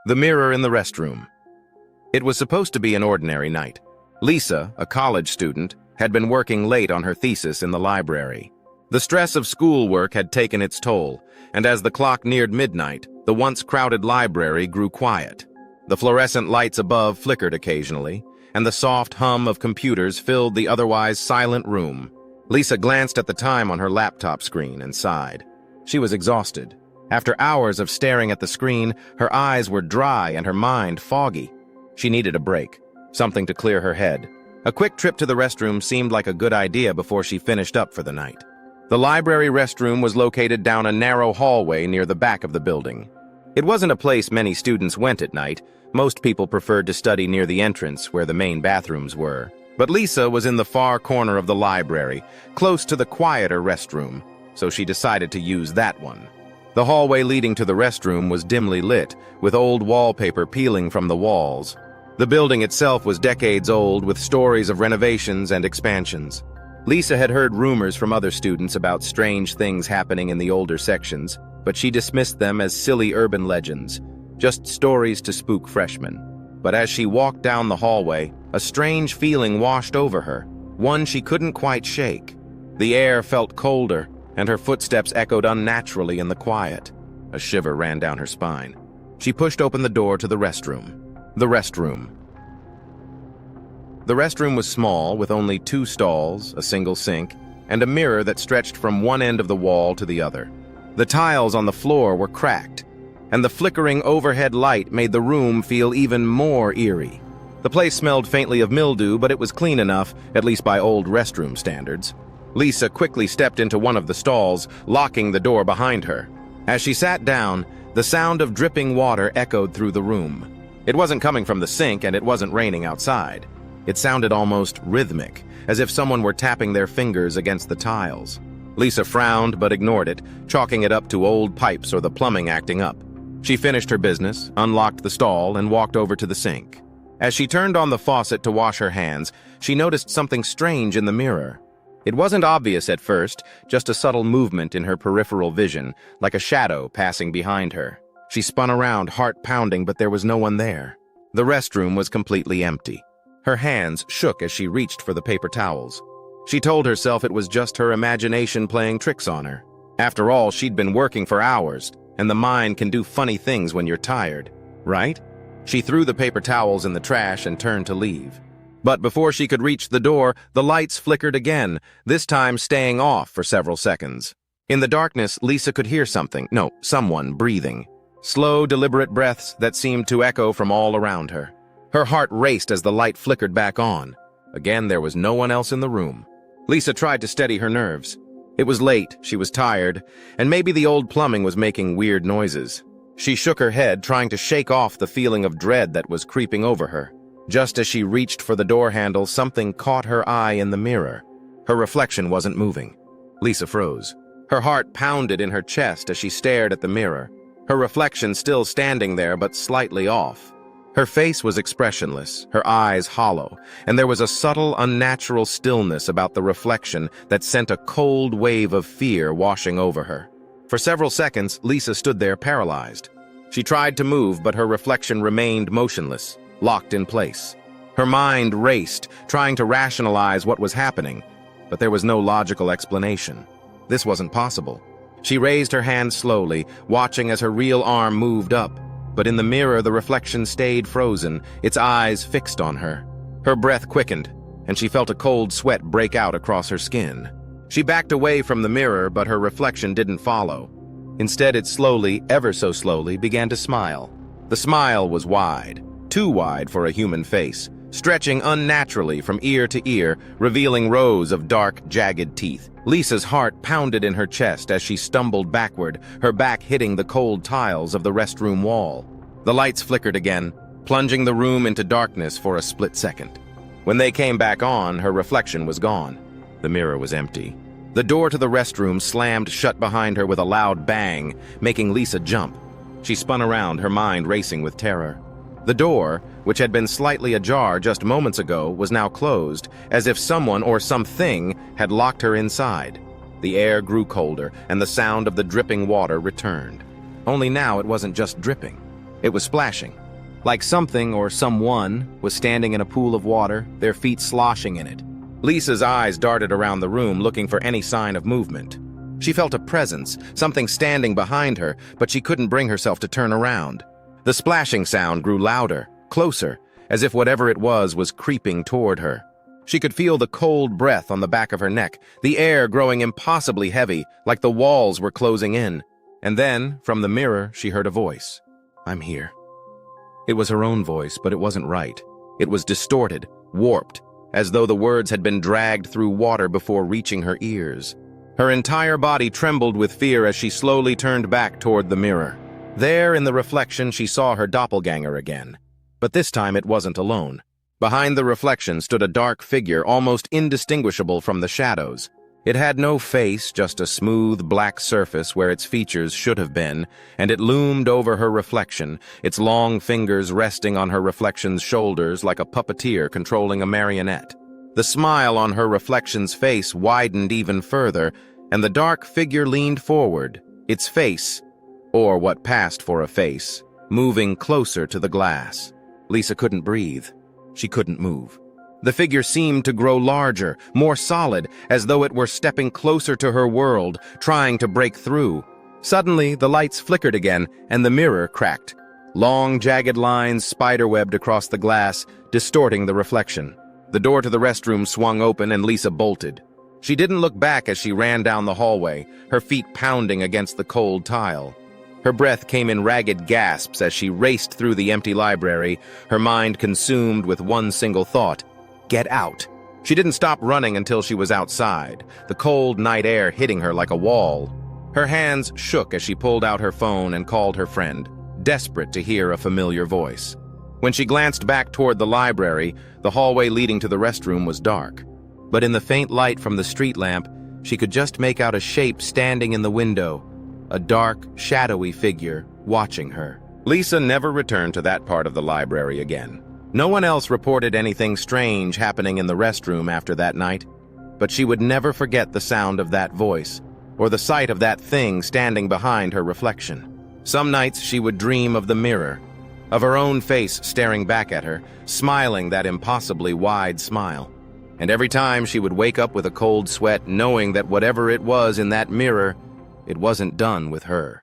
The mirror in the restroom. It was supposed to be an ordinary night. Lisa, a college student, had been working late on her thesis in the library. The stress of schoolwork had taken its toll, and as the clock neared midnight, the once crowded library grew quiet. The fluorescent lights above flickered occasionally, and the soft hum of computers filled the otherwise silent room. Lisa glanced at the time on her laptop screen and sighed. She was exhausted. After hours of staring at the screen, her eyes were dry and her mind foggy. She needed a break, something to clear her head. A quick trip to the restroom seemed like a good idea before she finished up for the night. The library restroom was located down a narrow hallway near the back of the building. It wasn't a place many students went at night. Most people preferred to study near the entrance where the main bathrooms were. But Lisa was in the far corner of the library, close to the quieter restroom, so she decided to use that one. The hallway leading to the restroom was dimly lit, with old wallpaper peeling from the walls. The building itself was decades old, with stories of renovations and expansions. Lisa had heard rumors from other students about strange things happening in the older sections, but she dismissed them as silly urban legends, just stories to spook freshmen. But as she walked down the hallway, a strange feeling washed over her, one she couldn't quite shake. The air felt colder, and her footsteps echoed unnaturally in the quiet. A shiver ran down her spine. She pushed open the door to the restroom. The restroom. The restroom was small, with only 2 stalls, a single sink, and a mirror that stretched from one end of the wall to the other. The tiles on the floor were cracked, and the flickering overhead light made the room feel even more eerie. The place smelled faintly of mildew, but it was clean enough, at least by old restroom standards. Lisa quickly stepped into one of the stalls, locking the door behind her. As she sat down, the sound of dripping water echoed through the room. It wasn't coming from the sink, and it wasn't raining outside. It sounded almost rhythmic, as if someone were tapping their fingers against the tiles. Lisa frowned but ignored it, chalking it up to old pipes or the plumbing acting up. She finished her business, unlocked the stall, and walked over to the sink. As she turned on the faucet to wash her hands, she noticed something strange in the mirror. It wasn't obvious at first, just a subtle movement in her peripheral vision, like a shadow passing behind her. She spun around, heart pounding, but there was no one there. The restroom was completely empty. Her hands shook as she reached for the paper towels. She told herself it was just her imagination playing tricks on her. After all, she'd been working for hours, and the mind can do funny things when you're tired, right? She threw the paper towels in the trash and turned to leave. But before she could reach the door, the lights flickered again, this time staying off for several seconds. In the darkness, Lisa could hear someone breathing. Slow, deliberate breaths that seemed to echo from all around her. Her heart raced as the light flickered back on. Again, there was no one else in the room. Lisa tried to steady her nerves. It was late, she was tired, and maybe the old plumbing was making weird noises. She shook her head, trying to shake off the feeling of dread that was creeping over her. Just as she reached for the door handle, something caught her eye in the mirror. Her reflection wasn't moving. Lisa froze. Her heart pounded in her chest as she stared at the mirror, her reflection still standing there but slightly off. Her face was expressionless, her eyes hollow, and there was a subtle, unnatural stillness about the reflection that sent a cold wave of fear washing over her. For several seconds, Lisa stood there paralyzed. She tried to move, but her reflection remained motionless, locked in place. Her mind raced, trying to rationalize what was happening, but there was no logical explanation. This wasn't possible. She raised her hand slowly, watching as her real arm moved up, but in the mirror the reflection stayed frozen, its eyes fixed on her. Her breath quickened, and she felt a cold sweat break out across her skin. She backed away from the mirror, but her reflection didn't follow. Instead, it slowly, ever so slowly, began to smile. The smile was wide. Too wide for a human face, stretching unnaturally from ear to ear, revealing rows of dark, jagged teeth. Lisa's heart pounded in her chest as she stumbled backward, her back hitting the cold tiles of the restroom wall. The lights flickered again, plunging the room into darkness for a split second. When they came back on, her reflection was gone. The mirror was empty. The door to the restroom slammed shut behind her with a loud bang, making Lisa jump. She spun around, her mind racing with terror. The door, which had been slightly ajar just moments ago, was now closed, as if someone or something had locked her inside. The air grew colder, and the sound of the dripping water returned. Only now it wasn't just dripping. It was splashing. Like something or someone was standing in a pool of water, their feet sloshing in it. Lisa's eyes darted around the room looking for any sign of movement. She felt a presence, something standing behind her, but she couldn't bring herself to turn around. The splashing sound grew louder, closer, as if whatever it was creeping toward her. She could feel the cold breath on the back of her neck, the air growing impossibly heavy, like the walls were closing in. And then, from the mirror, she heard a voice. "I'm here." It was her own voice, but it wasn't right. It was distorted, warped, as though the words had been dragged through water before reaching her ears. Her entire body trembled with fear as she slowly turned back toward the mirror. There, in the reflection, she saw her doppelganger again. But this time it wasn't alone. Behind the reflection stood a dark figure almost indistinguishable from the shadows. It had no face, just a smooth black surface where its features should have been, and it loomed over her reflection, its long fingers resting on her reflection's shoulders like a puppeteer controlling a marionette. The smile on her reflection's face widened even further, and the dark figure leaned forward, its face, or what passed for a face, moving closer to the glass. Lisa couldn't breathe. She couldn't move. The figure seemed to grow larger, more solid, as though it were stepping closer to her world, trying to break through. Suddenly, the lights flickered again, and the mirror cracked. Long, jagged lines spiderwebbed across the glass, distorting the reflection. The door to the restroom swung open and Lisa bolted. She didn't look back as she ran down the hallway, her feet pounding against the cold tile. Her breath came in ragged gasps as she raced through the empty library, her mind consumed with one single thought: get out. She didn't stop running until she was outside, the cold night air hitting her like a wall. Her hands shook as she pulled out her phone and called her friend, desperate to hear a familiar voice. When she glanced back toward the library, the hallway leading to the restroom was dark. But in the faint light from the street lamp, she could just make out a shape standing in the window, a dark, shadowy figure watching her. Lisa never returned to that part of the library again. No one else reported anything strange happening in the restroom after that night, but she would never forget the sound of that voice, or the sight of that thing standing behind her reflection. Some nights she would dream of the mirror, of her own face staring back at her, smiling that impossibly wide smile. And every time she would wake up with a cold sweat, knowing that whatever it was in that mirror, it wasn't done with her.